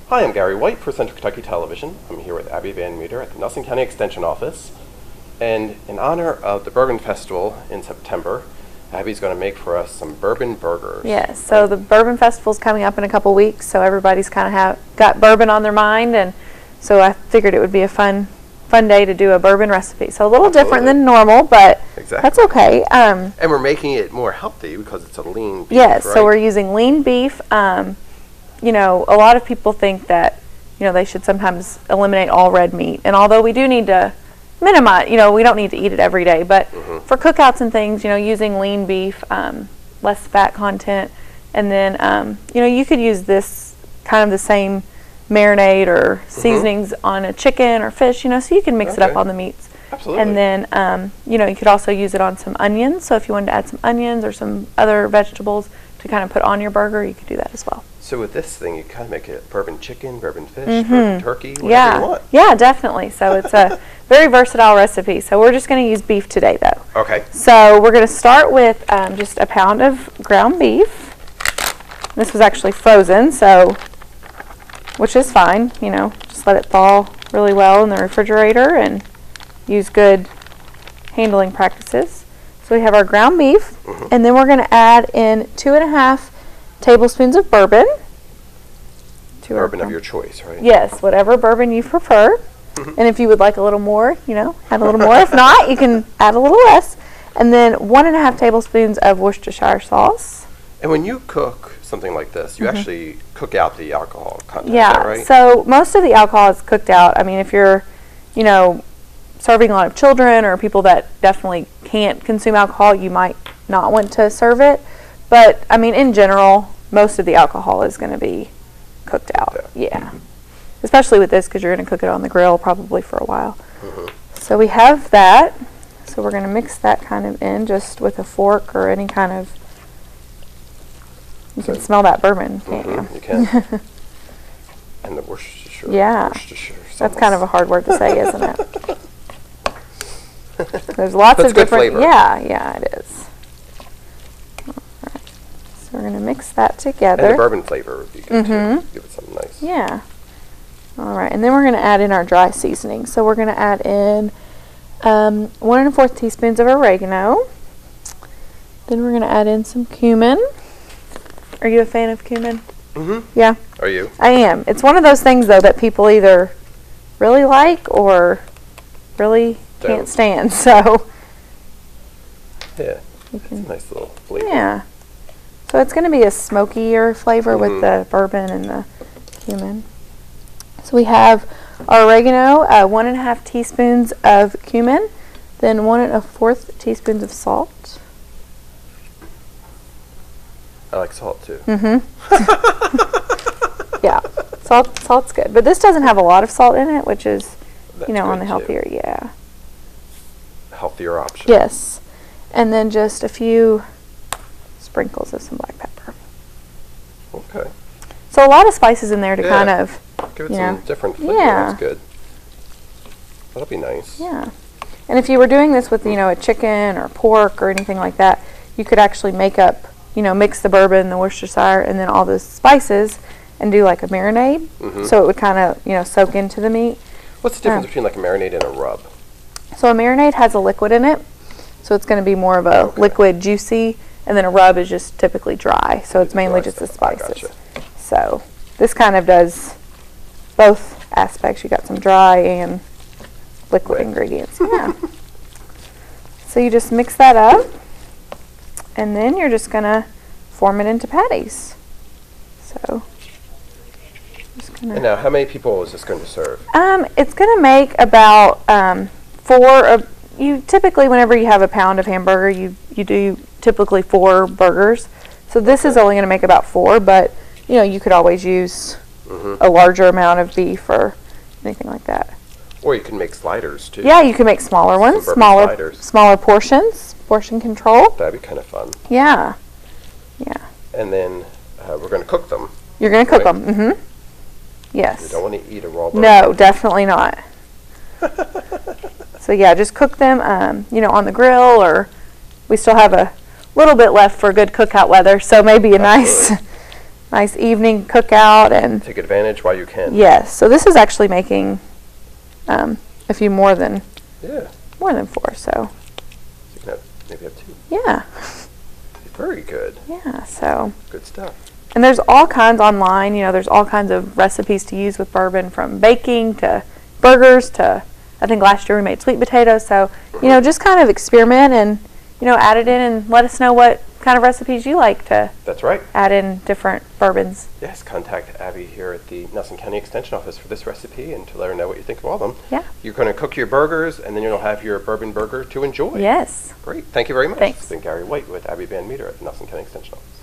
Hi, I'm Gary White for Central Kentucky Television. I'm here with Abby Van Meter at the Nelson County Extension Office. And in honor of the Bourbon Festival in September, Abby's going to make for us some bourbon burgers. Yes, so the Bourbon Festival's coming up in a couple weeks, so everybody's kind of got bourbon on their mind, and so I figured it would be a fun day to do a bourbon recipe. So a little different than normal, but that's okay. And we're making it more healthy because it's a lean beef, yes, right? So we're using lean beef. You know, a lot of people think that, you know, they should sometimes eliminate all red meat. And although we do need to minimize, you know, we don't need to eat it every day. But for cookouts and things, you know, using lean beef, less fat content. And then, you know, you could use this kind of the same marinade or seasonings on a chicken or fish, you know, so you can mix it up on the meats. Absolutely. And then, you know, you could also use it on some onions. So if you wanted to add some onions or some other vegetables to kind of put on your burger, you could do that as well. So with this thing, you kind of make it bourbon chicken, bourbon fish, bourbon turkey, whatever you want. Yeah, definitely. So it's a very versatile recipe. So we're just going to use beef today, though. Okay. So we're going to start with just a pound of ground beef. This was actually frozen, so which is fine. You know, just let it thaw really well in the refrigerator and use good handling practices. So we have our ground beef, and then we're going to add in 2.5 tablespoons of bourbon. Bourbon of your choice, right? Yes, whatever bourbon you prefer. And if you would like a little more, you know, add a little more. If not, you can add a little less. And then 1.5 tablespoons of Worcestershire sauce. And when you cook something like this, you actually cook out the alcohol content, Yeah, is that right? So most of the alcohol is cooked out. I mean, if you're, you know, serving a lot of children or people that definitely can't consume alcohol, you might not want to serve it. But, I mean, in general, most of the alcohol is going to be cooked out. Yeah. Especially with this, because you're going to cook it on the grill probably for a while. So we have that. So we're going to mix that kind of in just with a fork or any kind of... You can smell that bourbon, can't you? You can. And the Worcestershire. Yeah. Worcestershire sauce. That's kind of a hard word to say, isn't it? There's lots That's of good different... flavor. Yeah, it is. So we're going to mix that together. And the bourbon flavor would be good too. Give it something nice. Yeah. All right, and then we're going to add in our dry seasoning. So we're going to add in 1 1/4 teaspoons of oregano. Then we're going to add in some cumin. Are you a fan of cumin? Yeah. Are you? I am. It's one of those things, though, that people either really like or really can't stand. So yeah, it's a nice little flavor. Yeah. So it's going to be a smokier flavor with the bourbon and the cumin. So we have our oregano, 1 1/2 teaspoons of cumin, then 1 1/4 teaspoons of salt. I like salt too. Yeah, salt's good, but this doesn't have a lot of salt in it, which is, That's you know, on the good, healthier, too. Healthier option. Yes, and then just a few sprinkles of some black pepper. Okay. So a lot of spices in there to kind of give it some different flavor. Yeah. That's good. That'll be nice. Yeah. And if you were doing this with, you know, a chicken or pork or anything like that, you could actually make up, you know, mix the bourbon, the Worcestershire, and then all the spices and do like a marinade. So it would kind of, you know, soak into the meat. What's the difference between like a marinade and a rub? So a marinade has a liquid in it. So it's going to be more of a liquid, juicy, and then a rub is just typically dry. So it's mainly just the spices. So this kind of does both aspects. You got some dry and liquid ingredients. Yeah. So you just mix that up, and then you're just gonna form it into patties. So just gonna. And now, how many people is this going to serve? It's gonna make about 4. You typically, whenever you have a pound of hamburger, you do typically 4 burgers. So this is only gonna make about 4, but you know, you could always use a larger amount of beef or anything like that. Or you can make sliders too. Yeah, you can make smaller ones, smaller portions, portion control. That'd be kind of fun. Yeah, yeah. And then we're going to cook them. You're going to cook them. Yes. You don't want to eat a raw burger. No, definitely not. So yeah, just cook them, you know, on the grill, or we still have a little bit left for good cookout weather. So maybe a nice nice evening cookout and take advantage while you can. Yes. So this is actually making a few more than 4. So you can maybe have 2. Yeah. Very good. Yeah. So good stuff. And there's all kinds online. You know, there's all kinds of recipes to use with bourbon, from baking to burgers to, I think last year we made sweet potatoes. So, you know, just kind of experiment and, you know, add it in and let us know what kind of recipes you like to That's right. add in different bourbons. Yes, contact Abby here at the Nelson County Extension Office for this recipe and to let her know what you think of all of them. Yeah. You're going to cook your burgers and then you'll have your bourbon burger to enjoy. Yes. Great. Thank you very much. Thanks. It's been Gary White with Abby Van Meter at the Nelson County Extension Office.